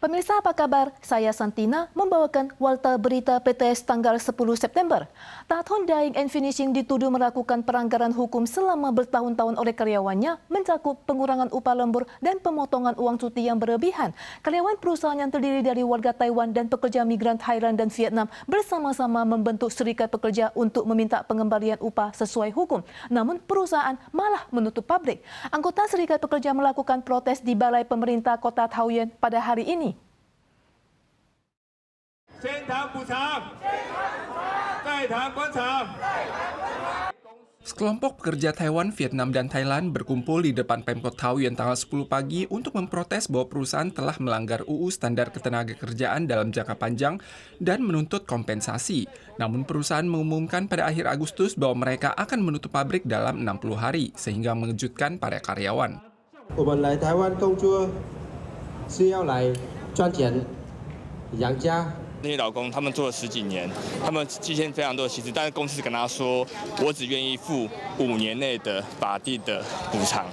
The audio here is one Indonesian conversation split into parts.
Pemirsa apa kabar? Saya Santina membawakan Warta Berita PTS tanggal 10 September. Tathon Dyeing and Finishing dituduh melakukan pelanggaran hukum selama bertahun-tahun oleh karyawannya, mencakup pengurangan upah lembur dan pemotongan uang cuti yang berlebihan. Karyawan perusahaan yang terdiri dari warga Taiwan dan pekerja migran Thailand dan Vietnam bersama-sama membentuk serikat pekerja untuk meminta pengembalian upah sesuai hukum. Namun perusahaan malah menutup pabrik. Anggota serikat pekerja melakukan protes di Balai Pemerintah Kota Taoyuan pada hari ini. Sekelompok pekerja Taiwan, Vietnam, dan Thailand berkumpul di depan Pemkot Taoyuan tanggal 10 pagi untuk memprotes bahwa perusahaan telah melanggar UU Standar Ketenagakerjaan dalam jangka panjang dan menuntut kompensasi. Namun perusahaan mengumumkan pada akhir Agustus bahwa mereka akan menutup pabrik dalam 60 hari, sehingga mengejutkan para karyawan. 我们来台湾工作是要来赚钱养家。 那些劳工他们做了10几年，他们期限非常多的薪资，但是公司跟他说，我只愿意付5年内的法定的补偿。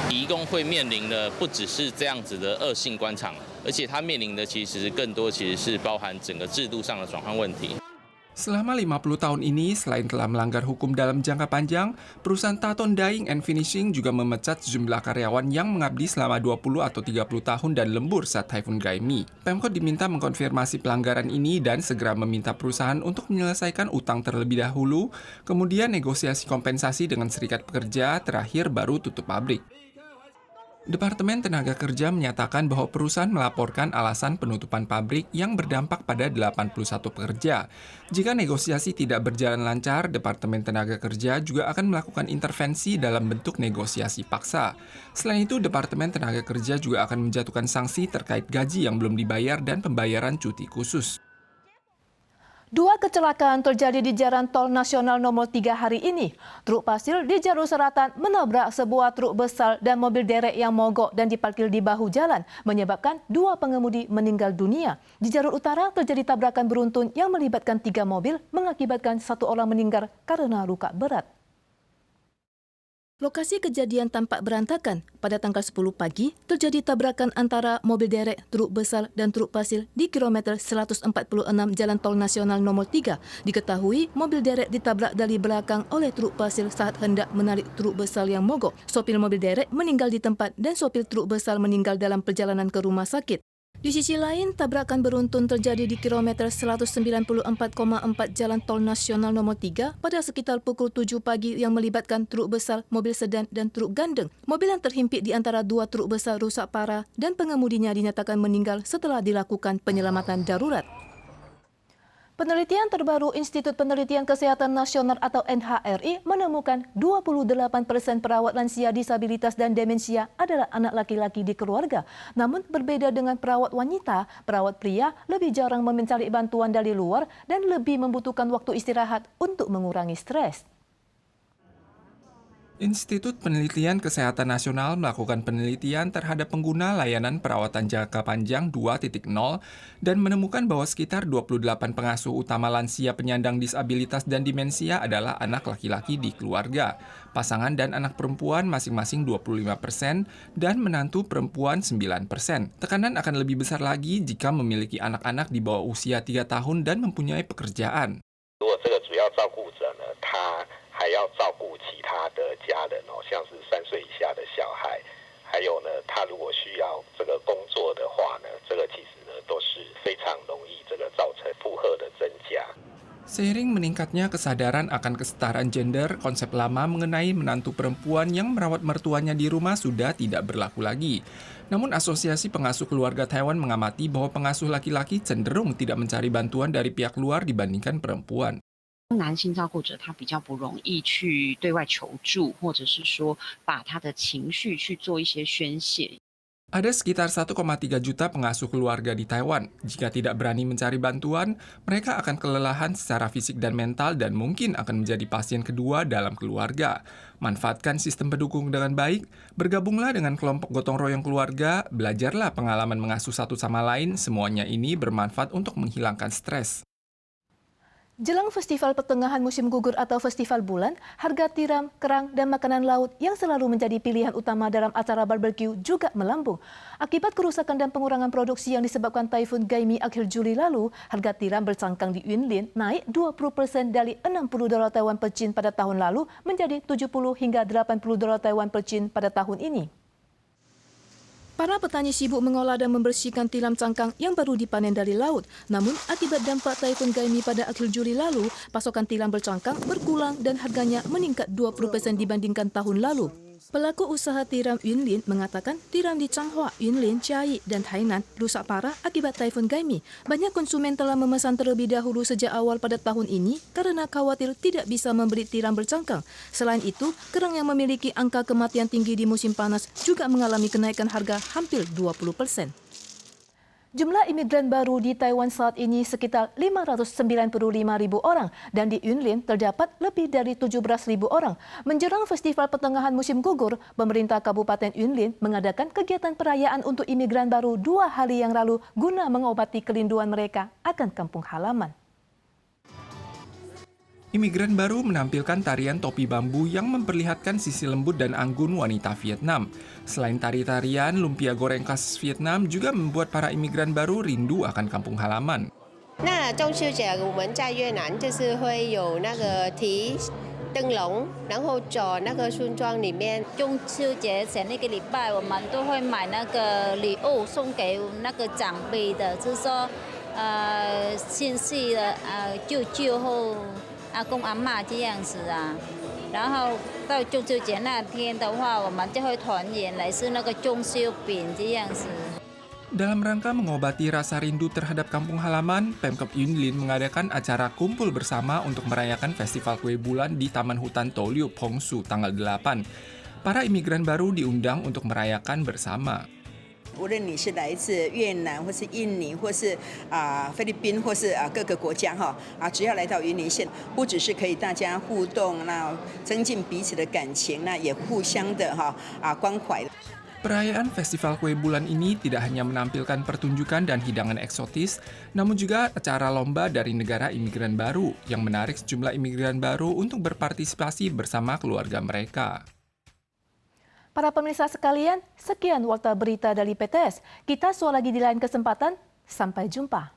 移工会面临的不只是这样子的恶性官场，而且他面临的其实更多是包含整个制度上的转换问题。 Selama 50 tahun ini, selain telah melanggar hukum dalam jangka panjang, perusahaan Tathon Dyeing and Finishing juga memecat sejumlah karyawan yang mengabdi selama 20 atau 30 tahun dan lembur saat Taifun Gaimi. Pemkot diminta mengkonfirmasi pelanggaran ini dan segera meminta perusahaan untuk menyelesaikan utang terlebih dahulu, kemudian negosiasi kompensasi dengan serikat pekerja, terakhir baru tutup pabrik. Departemen Tenaga Kerja menyatakan bahwa perusahaan melaporkan alasan penutupan pabrik yang berdampak pada 81 pekerja. Jika negosiasi tidak berjalan lancar, Departemen Tenaga Kerja juga akan melakukan intervensi dalam bentuk negosiasi paksa. Selain itu, Departemen Tenaga Kerja juga akan menjatuhkan sanksi terkait gaji yang belum dibayar dan pembayaran cuti khusus. Dua kecelakaan terjadi di Jalan Tol Nasional Nomor 3 hari ini. Truk pasir di jalur selatan menabrak sebuah truk besar dan mobil derek yang mogok dan diparkir di bahu jalan, menyebabkan dua pengemudi meninggal dunia. Di jalur utara terjadi tabrakan beruntun yang melibatkan 3 mobil, mengakibatkan 1 orang meninggal karena luka berat. Lokasi kejadian tampak berantakan. Pada tanggal 10 pagi, terjadi tabrakan antara mobil derek, truk besar, dan truk pasir di kilometer 146 Jalan Tol Nasional Nomor 3. Diketahui, mobil derek ditabrak dari belakang oleh truk pasir saat hendak menarik truk besar yang mogok. Sopir mobil derek meninggal di tempat dan sopir truk besar meninggal dalam perjalanan ke rumah sakit. Di sisi lain, tabrakan beruntun terjadi di kilometer 194,4 Jalan Tol Nasional Nomor 3 pada sekitar pukul 7 pagi yang melibatkan truk besar, mobil sedan, dan truk gandeng. Mobil yang terhimpit di antara 2 truk besar rusak parah dan pengemudinya dinyatakan meninggal setelah dilakukan penyelamatan darurat. Penelitian terbaru Institut Penelitian Kesehatan Nasional atau NHRI menemukan 28% perawat lansia disabilitas dan demensia adalah anak laki-laki di keluarga. Namun berbeda dengan perawat wanita, perawat pria lebih jarang mencari bantuan dari luar dan lebih membutuhkan waktu istirahat untuk mengurangi stres. Institut Penelitian Kesehatan Nasional melakukan penelitian terhadap pengguna layanan perawatan jangka panjang 2.0 dan menemukan bahwa sekitar 28 pengasuh utama lansia penyandang disabilitas dan demensia adalah anak laki-laki di keluarga. Pasangan dan anak perempuan masing-masing 25% dan menantu perempuan 9%. Tekanan akan lebih besar lagi jika memiliki anak-anak di bawah usia 3 tahun dan mempunyai pekerjaan. 还要照顾其他的家人像是3岁以下的小孩，还有呢，他如果需要这个工作的话呢，这个其实呢都是非常容易造成负荷的增加。 Seiring meningkatnya kesadaran akan kesetaraan gender, konsep lama mengenai menantu perempuan yang merawat mertuanya di rumah sudah tidak berlaku lagi. Namun Asosiasi Pengasuh Keluarga Taiwan mengamati bahwa pengasuh laki-laki cenderung tidak mencari bantuan dari pihak luar dibandingkan perempuan. 男性照顾者他比较不容易去对外求助，或者是说把他的情绪去做一些宣泄。 Ada sekitar 1,3 juta pengasuh keluarga di Taiwan. Jika tidak berani mencari bantuan, mereka akan kelelahan secara fisik dan mental dan mungkin akan menjadi pasien kedua dalam keluarga. Manfaatkan sistem pendukung dengan baik, bergabunglah dengan kelompok gotong royong keluarga, belajarlah pengalaman mengasuh satu sama lain, semuanya ini bermanfaat untuk menghilangkan stres. Jelang Festival Pertengahan Musim Gugur atau Festival Bulan, harga tiram, kerang, dan makanan laut yang selalu menjadi pilihan utama dalam acara barbeque juga melambung. Akibat kerusakan dan pengurangan produksi yang disebabkan Taifun Gaimi akhir Juli lalu, harga tiram bercangkang di Yunlin naik 20% dari $60 Taiwan per chin pada tahun lalu menjadi $70 hingga $80 Taiwan per chin pada tahun ini. Para petani sibuk mengolah dan membersihkan tiram cangkang yang baru dipanen dari laut. Namun, akibat dampak Taifun Gaimi pada akhir Juli lalu, pasokan tiram bercangkang berkurang dan harganya meningkat 20% dibandingkan tahun lalu. Pelaku usaha tiram Yunlin mengatakan tiram di Changhua, Yunlin, Chiayi dan Hainan rusak parah akibat Taifun Gaimi. Banyak konsumen telah memesan terlebih dahulu sejak awal pada tahun ini karena khawatir tidak bisa membeli tiram bercangkang. Selain itu, kerang yang memiliki angka kematian tinggi di musim panas juga mengalami kenaikan harga hampir 20%. Jumlah imigran baru di Taiwan saat ini sekitar 595.000 orang dan di Yunlin terdapat lebih dari 17.000 orang. Menjelang Festival Pertengahan Musim Gugur, pemerintah Kabupaten Yunlin mengadakan kegiatan perayaan untuk imigran baru 2 hari yang lalu guna mengobati kerinduan mereka akan kampung halaman. Imigran baru menampilkan tarian topi bambu yang memperlihatkan sisi lembut dan anggun wanita Vietnam. Selain tari-tarian, lumpia goreng khas Vietnam juga membuat para imigran baru rindu akan kampung halaman. 那中秋节我们在越南就是会有那个提灯笼，然后走那个村庄里面。中秋节前一个礼拜，我们都会买那个礼物送给那个长辈的，就是说，亲戚的舅舅或阿公阿嬷这样子啊。然后到中秋节那天的话，我们就会团圆来吃那个中秋饼这样子。 Dalam rangka mengobati rasa rindu terhadap kampung halaman, Pemkab Yunlin mengadakan acara kumpul bersama untuk merayakan Festival Kue Bulan di Taman Hutan Toliu Pongsu tanggal 8. Para imigran baru diundang untuk merayakan bersama. 无论你是来自越南，或是印尼，或是菲律宾，或是各个国家只要来到云林县，不只是可以大家互动，那增进彼此的感情，那也互相的关怀。 Perayaan Festival Kue Bulan ini tidak hanya menampilkan pertunjukan dan hidangan eksotis, namun juga acara lomba dari negara imigran baru yang menarik sejumlah imigran baru untuk berpartisipasi bersama keluarga mereka. Para pemirsa sekalian, sekian warta berita dari PTS. Kita soal lagi di lain kesempatan. Sampai jumpa.